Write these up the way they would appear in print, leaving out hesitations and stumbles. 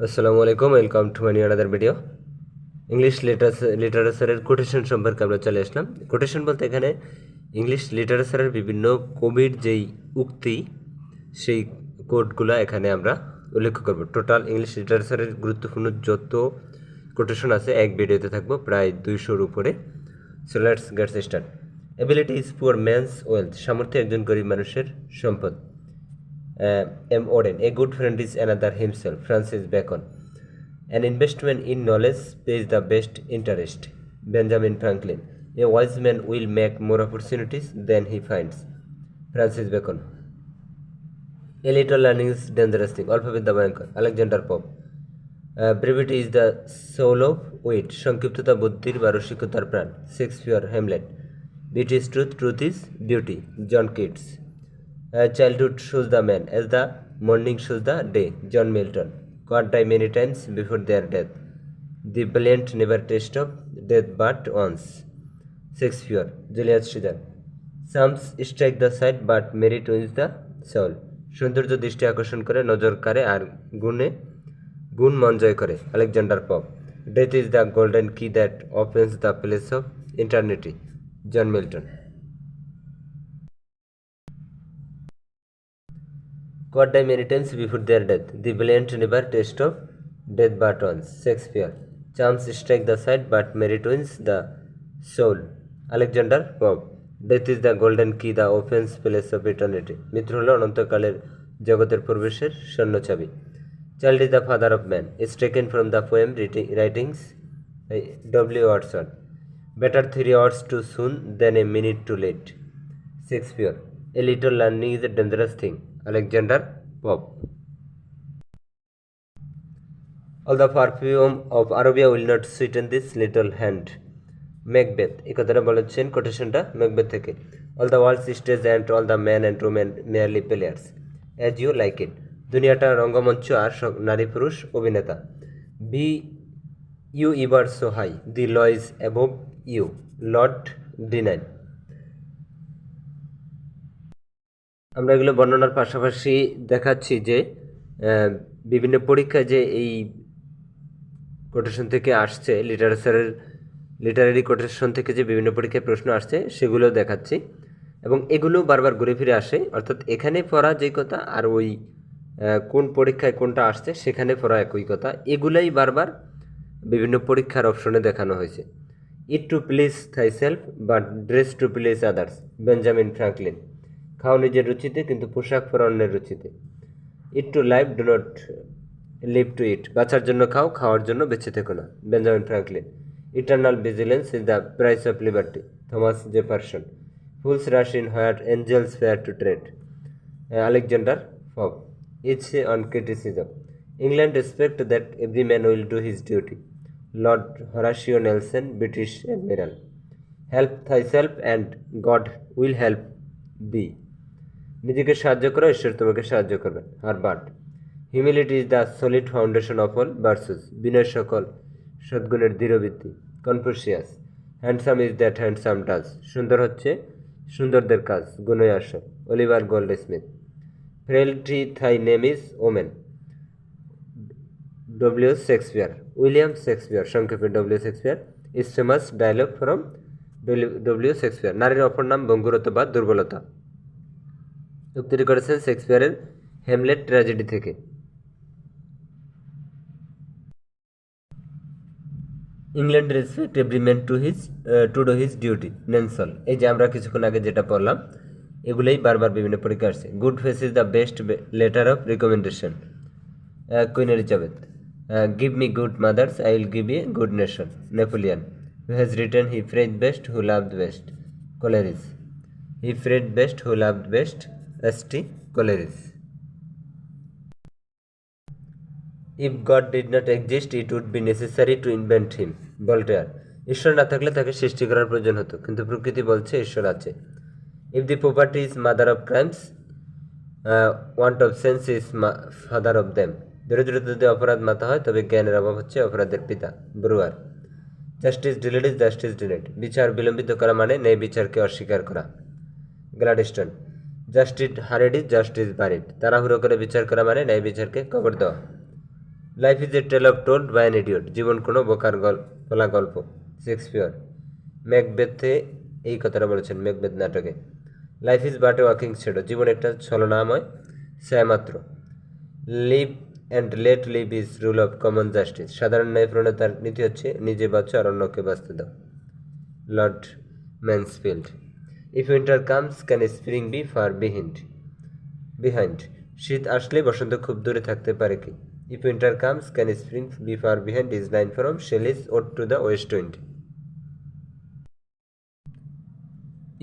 আসসালামু আলাইকুম, welcome to my another video. English লিটারেচারের কোটেশন সম্পর্কে আমরা চলে আসলাম। কোটেশন বলতে এখানে ইংলিশ লিটারেচারের বিভিন্ন কবির যেই উক্তি, সেই কোটগুলো এখানে আমরা উল্লেখ করব। টোটাল ইংলিশ লিটারেচারের গুরুত্বপূর্ণ যত কোটেশন আছে এক ভিডিওতে থাকবো, প্রায় 200-র উপরে। So let's get start. Ability is poor man's wealth, সামর্থ্য একজন গরিব মানুষের সম্পদ। M. Oden, a good friend is another himself. Francis Bacon. An investment in knowledge pays the best interest. Benjamin Franklin. A wise man will make more opportunities than he finds. Francis Bacon. A little learning is dangerous thing. Alphabet Bhayankar. Alexander Pope. Brevity is the soul of wit. সংক্ষিপ্ততা বুদ্ধির বা রসিকতার প্রাণ। Shakespeare, Hamlet. Beauty is truth, truth is beauty. John Keats. Childhood shows the man as the morning shows the day. John Milton. God die many times before their death. The valiant never taste of death but once. Shakespeare. Julius Caesar. Psalms strike the sight but merit wins the soul. সৌন্দর্য দৃষ্টি আকর্ষণ করে, নজর কাড়ে, আর গুণ মন জয় করে। Alexander Pope. Death is the golden key that opens the place of eternity. John Milton. God die many times before their death. The valiant never taste of death but once. Shakespeare. Charms strike the sight but merit wins the soul. Alexander Pope. Death is the golden key that opens place of eternity. মৃত্যু হল অনন্তকালের জগতের প্রবেশের স্বর্ণ চাবি। Child is the father of man. Is taken from the poem writings by W. Watson. Better 3 hours too soon than a minute too late. Shakespeare. A little learning is a dangerous thing. Alexander Pope. All the perfume of Arabia will not sweeten this little hand. Macbeth. এই কথাটা বলেছেন কোটেশনটা Macbeth থেকে। All the world's stage and all the men and women merely players. As you like it. দুনিয়াটা রঙ্গমঞ্চ আর নারী পুরুষ অভিনেতা। Be you ever so high. The law is above you. Lord denied. আমরা এগুলো বর্ণনার পাশাপাশি দেখাচ্ছি যে বিভিন্ন পরীক্ষায় যে এই কোটেশন থেকে আসছে, লিটারারি কোটেশন থেকে যে বিভিন্ন পরীক্ষায় প্রশ্ন আসছে সেগুলো দেখাচ্ছি, এবং এগুলো বারবার ঘুরে ফিরে আসে। অর্থাৎ এখানে পড়া যেই কথা আর ওই কোন পরীক্ষায় কোনটা আসছে সেখানে পড়া একই কথা, এগুলাই বারবার বিভিন্ন পরীক্ষার অপশনে দেখানো হয়েছে। Eat to please thy self but dress to please others. Benjamin Franklin. খাও নিজের রুচিতে কিন্তু পোশাক পরা অন্যের রুচিতে। Eat to live do not live to eat. বাঁচার জন্য খাও, খাওয়ার জন্য বেঁচে থেকো না। Benjamin Franklin. Eternal vigilance is the price of liberty. Thomas Jefferson. Fools rush in where angels fear to tread. Alexander Pope. It's on criticism. England expect that every man will do his duty. Lord Horatio Nelson, British admiral. Help thy self and God will help thee. নিজেকে সাহায্য করো, ঈশ্বর তোমাকে সাহায্য করবেন। Herbert. Humility is the solid foundation of all virtues. বিনয় সকল সদ্গুণের দৃঢ়ভিত্তি। Confucius. Handsome is that handsome does. সুন্দর হচ্ছে সুন্দরদের কাজ, গুণই আসল। Oliver Goldsmith. Frailty thy name is woman. W Shakespeare. William Shakespeare, সংক্ষেপে W Shakespeare, is famous dialogue from W Shakespeare. নারীর অপর নাম ভঙ্গুরতা বা দুর্বলতা। উক্তিটি করেছেন শেক্সপিয়ারের হ্যামলেট ট্র্যাজেডি থেকে। England respect every man to do his duty. নেনসল। এই যে আমরা কিছুক্ষণ আগে যেটা পড়লাম এগুলোই বারবার বিভিন্ন পরীক্ষা আসছে। Good face is the best letter of recommendation. Queen Elizabeth. Give me good mothers, I will give a good nation. Napoleon. Who has written he prayed best who loved best. Coleridge. He prayed best who loved best. S T. Coleridge. If God did not exist it would be necessary to invent him. Voltaire. ঈশ্বর না থাকলে তাকে সৃষ্টি করার প্রয়োজন হতো, কিন্তু প্রকৃতি বলছে ঈশ্বর আছে। If the poverty is mother of crimes, want of sense is father of them. দরিদ্রতা যদি অপরাধ মাতা হয় তবে জ্ঞানের অভাব হচ্ছে অপরাধের পিতা। Bruyere. Justice delayed is justice delayed. বিচার বিলম্বিত করা মানে ন্যায় বিচারকে অস্বীকার করা। Gladstone. Justice hurried is justice buried. তাড়াহুড়ো করে বিচার করা মানে ন্যায় বিচারকে কবর দেওয়া। Life is a tale of told by an idiot, জীবন কোনো বোকার বলা গল্প। শেক্সপিয়র। ম্যাকবেথে এই কথাটা বলেছেন ম্যাকবেথ নাটকে। Life is but a walking shadow, জীবন একটা ছলনাময় ছায়ামাত্র। Live and let live is rule of common justice, সাধারণ ন্যায় প্রণেতার নীতি হচ্ছে নিজে বাঁচো আর অন্যকে বাঁচতে দাও। Lord Mansfield. If winter comes can spring be far behind, শীত আসলে বসন্ত খুব দূরে থাকতে পারে কি? If winter comes can spring be far behind is line from Shelley's ode to the west wind.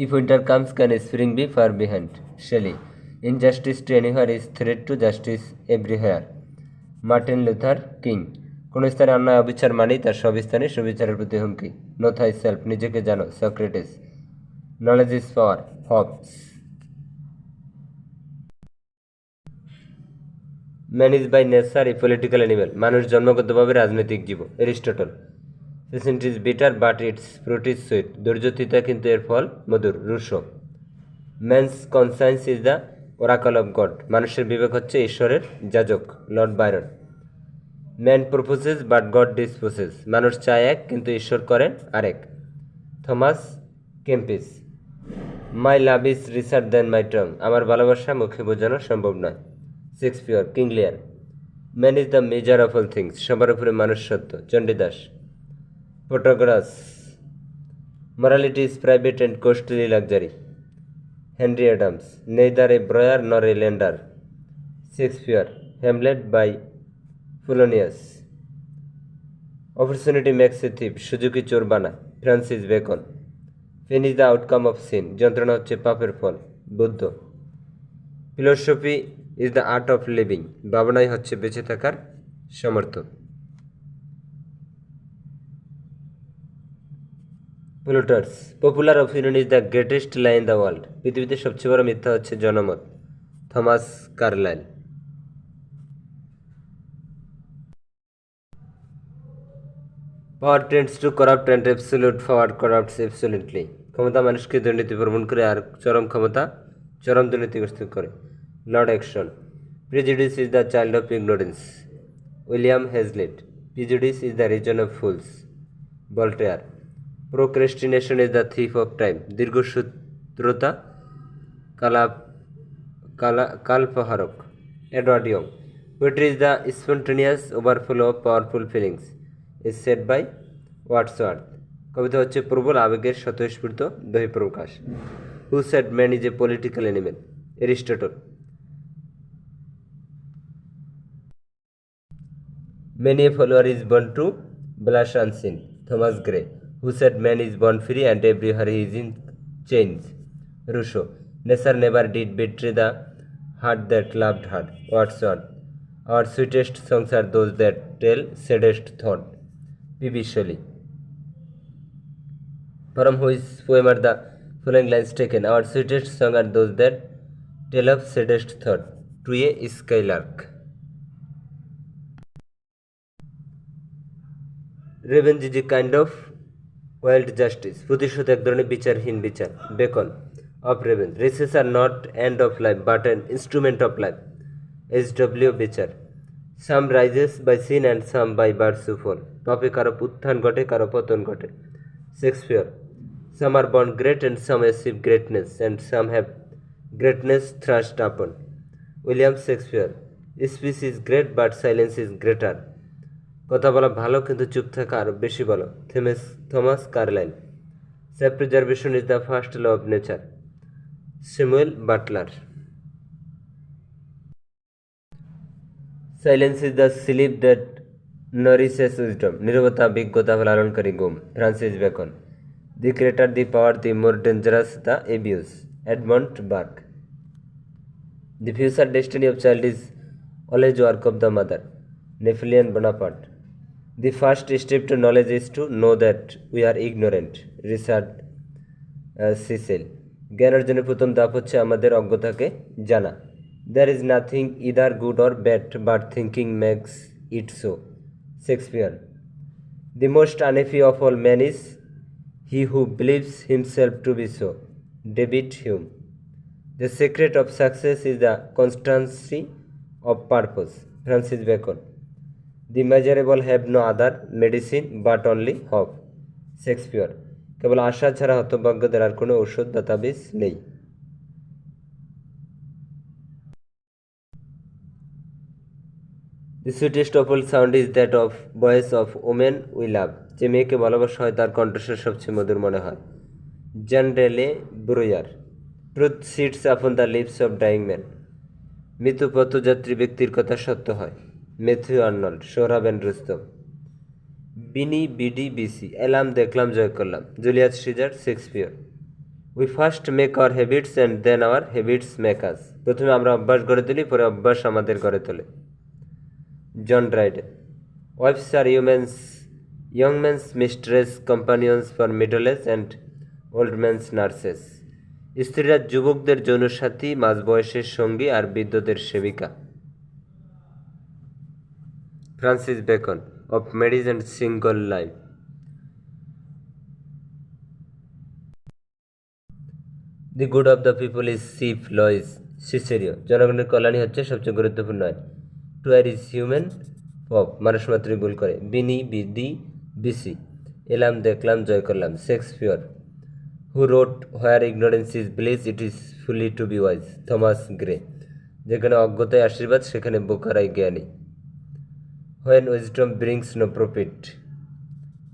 If winter comes, can spring be far behind? Shelley. Injustice to anywhere is threat to justice everywhere. Martin Luther king. কোন স্থানে অন্যায় অবিচার মানেই তার সব স্থানে সুবিচারের প্রতি হুমকি। নো থাই সেলফ, নিজেকে জানো, Socrates. Knowledge is power, Hobbes. Man is by nature a political animal, মানুষ জন্মগতভাবে রাজনৈতিক জীব, Aristotle. Patient is bitter but its fruit is sweet, ধৈর্য তিতা কিন্তু এর ফল মধুর, Rousseau. Man's conscience is the oracle of God, মানুষের বিবেক হচ্ছে ঈশ্বরের যাজক, Lord Byron. Man proposes but God disposes, মানুষ চায় এক কিন্তু ঈশ্বর করেন আরেক, Thomas Kempis. My love is richer than মাই টং, আমার ভালোবাসা মুখে বোঝানো সম্ভব নয়, Shakespeare. King Lear. Man is the measure of all things, সবার উপরে মানুষ সত্য, Chandidas. Protagoras. Morality is private and costly luxury, Henry Adams. Neither a borrower nor a lender, Shakespeare. Hamlet by Polonius. Opportunity makes a thief, সুযোগই চোর বানায়, Francis Bacon. Pain is the outcome of sin, যন্ত্রণা হচ্ছে পাপের ফল, Buddha. Philosophy is the art of living, ভাবনাই হচ্ছে বেঁচে থাকার সমর্থ। Plutarch. Popular opinion is the greatest lie in the world, পৃথিবীতে সবচেয়ে বড় মিথ্যা হচ্ছে জনমত, Thomas Carlyle. Power tends to corrupt and absolute power corrupts absolutely, ক্ষমতা মানুষকে দুর্নীতি প্রবণ করে আর চরম ক্ষমতা চরম দুর্নীতিগ্রস্ত করে, Lord Acton. Prejudice is the child of ignorance, William Hazlitt. Prejudice is the reason of fools, Voltaire. Procrastination is the thief of time, দীর্ঘসূত্রতা কালপ্রহারক, Edward Young. Poetry is the spontaneous overflow of powerful feelings, is said by Wordsworth. কবিতা হচ্ছে প্রবল আবেগের স্বতঃস্ফূর্ত বহিঃপ্রকাশ। Who said man is a political animal, Aristotle. Many a follower is born to blush unseen, Thomas Gray. Who said man is born free and everywhere he is in chains, Rousseau. Nature never did betray the heart that loved her, Wordsworth. Our sweetest songs are those that tell saddest thought, P.B. Shelley. From which poem are the following lines taken? Our sweetest songs are those that tell of saddest thought, to a skylark. Revenge is a kind of wild justice, প্রতিশোধ এক ধরনের বিচারহীন বিচার, Bacon. Of revenge. Riches are not end of life but an instrument of life, H.W. Beecher. Some rises by sin and some by birds fall, পাপে কারো উত্থান ঘটে কারো পতন ঘটে, Shakespeare. Some are born great and some achieve greatness and some have greatness thrust upon, William Shakespeare. Speech is great but silence is greater, কথা বলা ভালো কিন্তু চুপ থাকা আরও বেশি ভালো, Thomas Carlyle. Self preservation is the first law of nature, Samuel Butler. Silence is the sleep that nourishes wisdom, নীরবতা বিজ্ঞতা লালনকারী ঘুম, Francis Bacon. The greater the power the more dangerous the abuse, Edmund Burke. The future destiny of child is always work of the mother, Napoleon Bonaparte. The first step to knowledge is to know that we are ignorant, Richard Cecil. জ্ঞান অর্জনের প্রথম ধাপ হচ্ছে আমাদের অজ্ঞতাকে জানা। There is nothing either good or bad, but thinking makes it so, Shakespeare. The most unhappy of all men is he who believes himself to be so, David Hume. The secret of success is the constancy of purpose, Francis Bacon. The miserable have no other medicine but only hope, Shakespeare. কেবল আশা ছাড়া হতভাগ্যদের আর কোনো ঔষধ বা তাবিজ নেই। The sweetest of all sound is that of voice of women we love, যে মেয়েকে ভালোবাসা হয় তার কণ্ঠস্বর সবচেয়ে মধুর মনে হয়। জেনরেলে Bruyere. Truth sits upon the lips of dying man, মৃত পথযাত্রী ব্যক্তির কথা সত্য হয়। Matthew Arnold, Sohrab and Rustum. বিনি বিডি বিসি, এলাম দেখলাম জয় করলাম। Julius Caesar, Shakespeare. We first make our habits and then our habits make us, প্রথমে আমরা অভ্যাস গড়ে তুলি, পরে অভ্যাস আমাদের গড়ে তোলে। John Dryden. Wives are young men's mistresses, companions for middle age and old men's nurses, স্ত্রীরা যুবকদের যৌনসাথী, মাঝবয়সের সঙ্গী আর বৃদ্ধদের সেবিকা। Francis Bacon, of marriage and single life. The good of the people is chief law is Cicero, জনগণের কল্যাণই হচ্ছে সবচেয়ে গুরুত্বপূর্ণ আইন। To err is human Pope, মানুষ মাত্রই ভুল করে। বিনি বিডি বিসি, এলাম দেখলাম জয় করলাম। Shakespeare. Who wrote where ignorance is bliss it is folly to be wise, Thomas Gray. যেখানে অজ্ঞতায় আশীর্বাদ সেখানে বোকারাই জ্ঞানী। When wisdom brings no profit,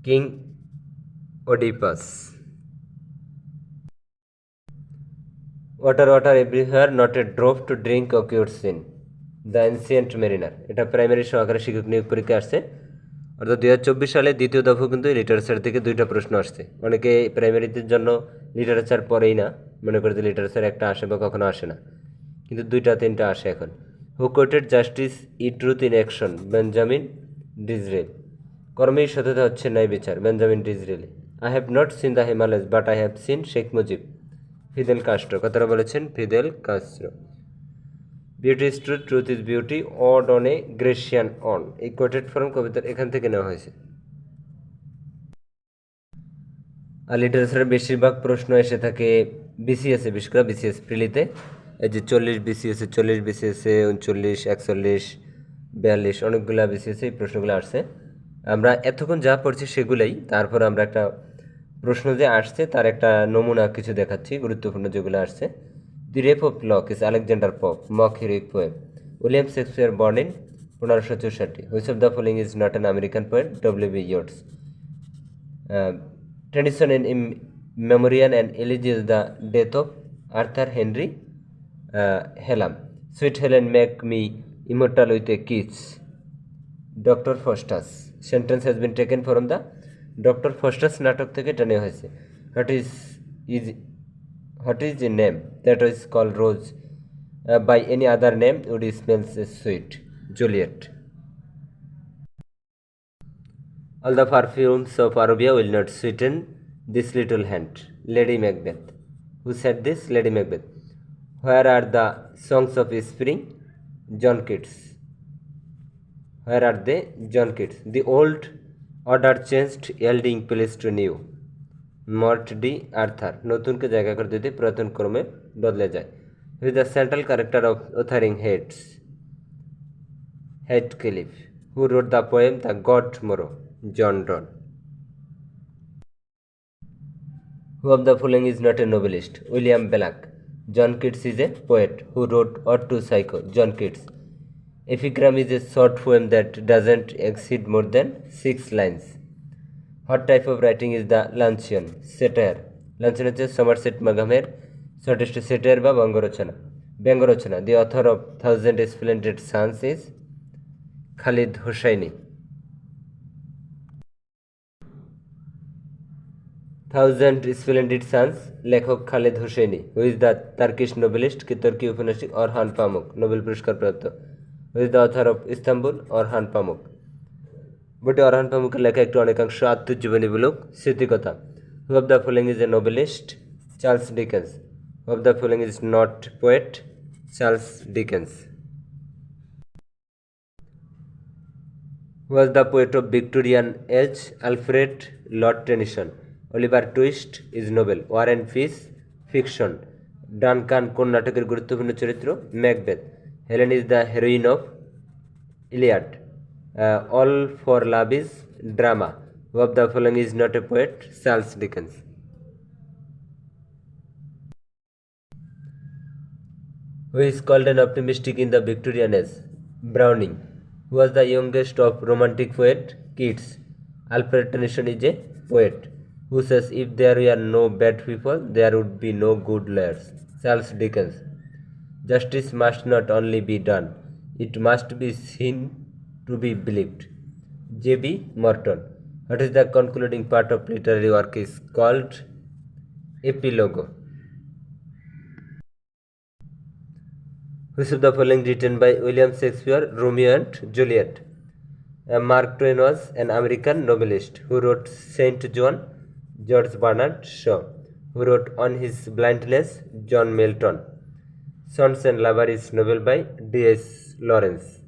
King Oedipus. Water water everywhere not a drop to drink occurs in, the ancient mariner. এটা primary সহকারী শিক্ষক নিয়োগ পরীক্ষা আসছে, অর্থাৎ 2024 সালে দ্বিতীয় দফা কিন্তু লিটারেচার থেকে 2টা প্রশ্ন আসছে। অনেকে প্রাইমারিদের জন্য লিটারেচার পড়েই না, মনে করে যে লিটারেচার একটা আসে বা কখনো আসে না, কিন্তু 2টা 3টা আসে এখন। Who quoted justice is truth in action, Benjamin Disraeli. কর্মেই সততা হচ্ছে ন্যায় বিচার, Benjamin Disraeli. I have not seen the Himalayas but I have seen Sheikh Mujib, Fidel Castro. কথাটা বলেছেন Fidel Castro. Beauty is truth, truth is beauty, ode on a Grecian urn, এই quoted form কবিতার এখান থেকে নেওয়া হয়েছে। আর লিটারেচারের বেশিরভাগ প্রশ্ন এসে থাকে বিসিএসে, বিশেষ করে বিসিএস প্রিলিতে। এই যে 40 বিসিএসে, 40 বিসিএসে, 39, 41, 42, অনেকগুলো বিসিএসে এই প্রশ্নগুলো আসছে। আমরা এতক্ষণ যা পড়ছি সেগুলোই, তারপর আমরা একটা প্রশ্ন যে আসছে তার একটা নমুনা কিছু দেখাচ্ছি, গুরুত্বপূর্ণ যেগুলো আসছে। The rape of lock is Alexander Pope, mock heroic poem. William Shakespeare born in 1564, which of the following is not an American poet, W B. Yeats. Tradition in memoriam and elegy is the death of Arthur Henry Hallam. Sweet Helen make me immortal with a kiss. Dr. Faustus. Sentence has been taken from the Dr. Faustus নাটক থেকে টানে হয়েছে। What is the name that is called Rose by any other name would smells sweet? Juliet. All the perfumes of Arabia will not sweeten this little hand. Lady Macbeth. Who said this? Lady Macbeth. Where are the songs of spring? John Keats. Where are they? John Keats. The old order changed, yielding place to new. Mort D. Arthur. নতুনকে জায়গা করে দিতে পুরাতন ক্রমে বদলে যায়। Who is the central character of Wuthering Heights? Heathcliff. Who wrote the poem The God Morrow? John Donne. Who of the following is not a novelist? William Belloc. John Keats is a poet. Who wrote Ode to Psycho? John Keats. Epigram is a short poem that doesn't exceed more than 6 lines. What type of writing is the Lancian? Satire. Lancian হচ্ছে Somerset মাগামের shortest satire বা ব্যঙ্গরচনা। The author of Thousand Splendid Suns is Khaled Hosseini. Thousand splendid suns লেখক Khaled Hosseini. Who is the Turkish Nobelist, কি তুর্কি ঔপন্যাসিক Orhan Pamuk, Nobel পুরস্কার প্রাপ্ত। Who is the author of Istanbul, Orhan Pamuk. বইটি অরহান পামুকের লেখা একটি অনেকাংশ আত্মজীবনীমূলক স্মৃতিকথা। Who of the following is a Nobelist? Charles Dickens. Who of the following is not poet? Charles Dickens. Who was the poet of Victorian age? Alfred Lord Tennyson. Oliver Twist is novel. War and Peace fiction. Duncan কোন নাটকের গুরুত্বপূর্ণ চরিত্র? Macbeth. Helen is the heroin of Iliad. All for love is drama. Who of the following is not a poet? Charles Dickens. Who is called an optimistic in the Victorian age? Browning. Who was the youngest of romantic poet? Keats. Alfred Tennyson is a poet. Who says if there were no bad people, there would be no good lawyers? Charles Dickens. Justice must not only be done, it must be seen to be believed. J.B. Morton. What is the concluding part of literary work is called epilogue. Which of the following written by William Shakespeare, Romeo and Juliet? Mark Twain was an American novelist who wrote Saint John, George Bernard Shaw, who wrote On His Blindness, John Milton. Sons and Lover is novel by D.S. Lawrence.